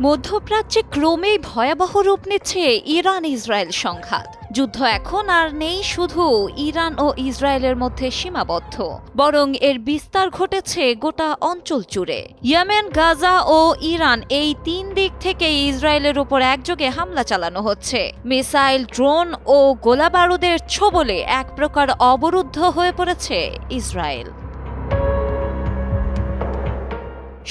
মধ্যপ্রাচ্যে ক্রমেই ভয়াবহ রূপ নিচ্ছে ইরান ইসরায়েল সংঘাত। যুদ্ধ এখন আর নেই শুধু ইরান ও ইসরায়েলের মধ্যে সীমাবদ্ধ, বরং এর বিস্তার ঘটেছে গোটা অঞ্চল জুড়ে। ইয়েমেন, গাজা ও ইরান এই তিন দিক থেকে ইসরায়েলের উপর একযোগে হামলা চালানো হচ্ছে। মিসাইল, ড্রোন ও গোলাবারুদের ছোবলে এক প্রকার অবরুদ্ধ হয়ে পড়েছে ইসরায়েল।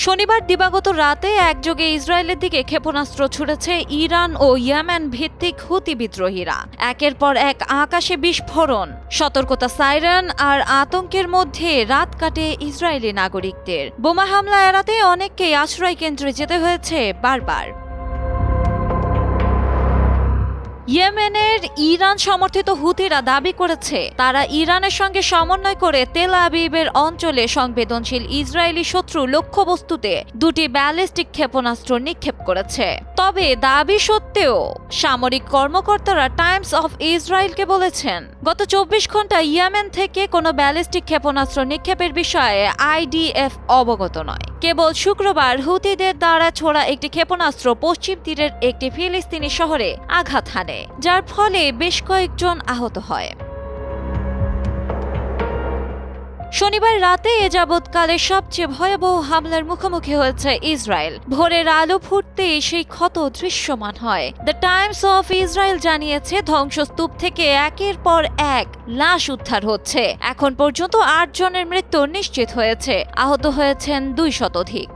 শনিবার দিবাগত রাতে একযোগে ইসরায়েলের দিকে ক্ষেপণাস্ত্র ছুড়েছে ইরান ও ইয়েমেন ভিত্তিক হুতি বিদ্রোহীরা। একের পর এক আকাশে বিস্ফোরণ, সতর্কতা সাইরেন আর আতঙ্কের মধ্যে রাত কাটে ইসরায়েলি নাগরিকদের। বোমা হামলা এড়াতে অনেককেই আশ্রয় কেন্দ্রে যেতে হয়েছে বারবার। ইয়েমেনের ইরান সমর্থিত হুতিরা দাবি করেছে তারা ইরানের সঙ্গে সমন্বয় করে তেল আবিবের অঞ্চলে সংবেদনশীল ইসরায়েলি শত্রু লক্ষ্যবস্তুতে দুটি ব্যালিস্টিক ক্ষেপণাস্ত্র নিক্ষেপ করেছে। তবে দাবি সত্ত্বেও সামরিক কর্মকর্তারা টাইমস অফ ইসরায়েলকে বলেছেন, গত 24 ঘন্টা ইয়েমেন থেকে কোনো ব্যালিস্টিক ক্ষেপণাস্ত্র নিক্ষেপের বিষয়ে আইডিএফ অবগত নয়। কেবল শুক্রবার হুতিদের দ্বারা ছোড়া একটি ক্ষেপণাস্ত্র পশ্চিম তীরের একটি ফিলিস্তিনি শহরে আঘাত হানে, যার ফলে বেশ কয়েকজন আহত হয়। শনিবার রাতে এ যাবৎকালে সবচেয়ে ভয়াবহ হামলার মুখোমুখি হয়েছে ইসরায়েল। ভোরের আলো ফুটতেই সেই ক্ষত দৃশ্যমান হয়। দ্য টাইমস অফ ইসরায়েল জানিয়েছে, ধ্বংসস্তূপ থেকে একের পর এক লাশ উদ্ধার হচ্ছে। এখন পর্যন্ত 8 জনের মৃত্যু নিশ্চিত হয়েছে, আহত হয়েছেন 2 শতাধিক।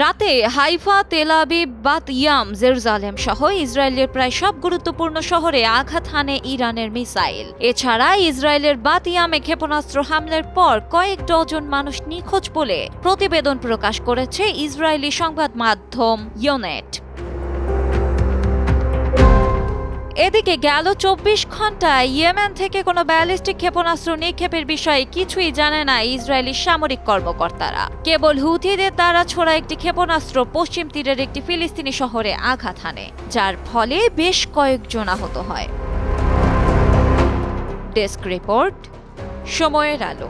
রাতে Haifa, Tel Aviv, Baat yam, Jerusalem সহ ইসরায়েলের প্রায় সব গুরুত্বপূর্ণ শহরে আঘাত হানে ইরানের মিসাইল। এছাড়া ইসরায়েলের বাত ইয়ামে ক্ষেপণাস্ত্র হামলার পর কয়েক ডজন মানুষ নিখোঁজ বলে প্রতিবেদন প্রকাশ করেছে ইসরায়েলি সংবাদ মাধ্যম ইয়োনেট। এদিকে গেল 24 ঘন্টায় ইয়েমেন থেকে কোনো ব্যালিস্টিক ক্ষেপণাস্ত্র নিক্ষেপের বিষয়ে কিছুই জানে না ইসরায়েলি সামরিক কর্মকর্তারা। কেবল হুতিদের দ্বারা ছোড়া একটি ক্ষেপণাস্ত্র পশ্চিম তীরের একটি ফিলিস্তিনি শহরে আঘাত হানে, যার ফলে বেশ কয়েকজন আহত হয়। ডেস্ক রিপোর্ট, সময়ের আলো।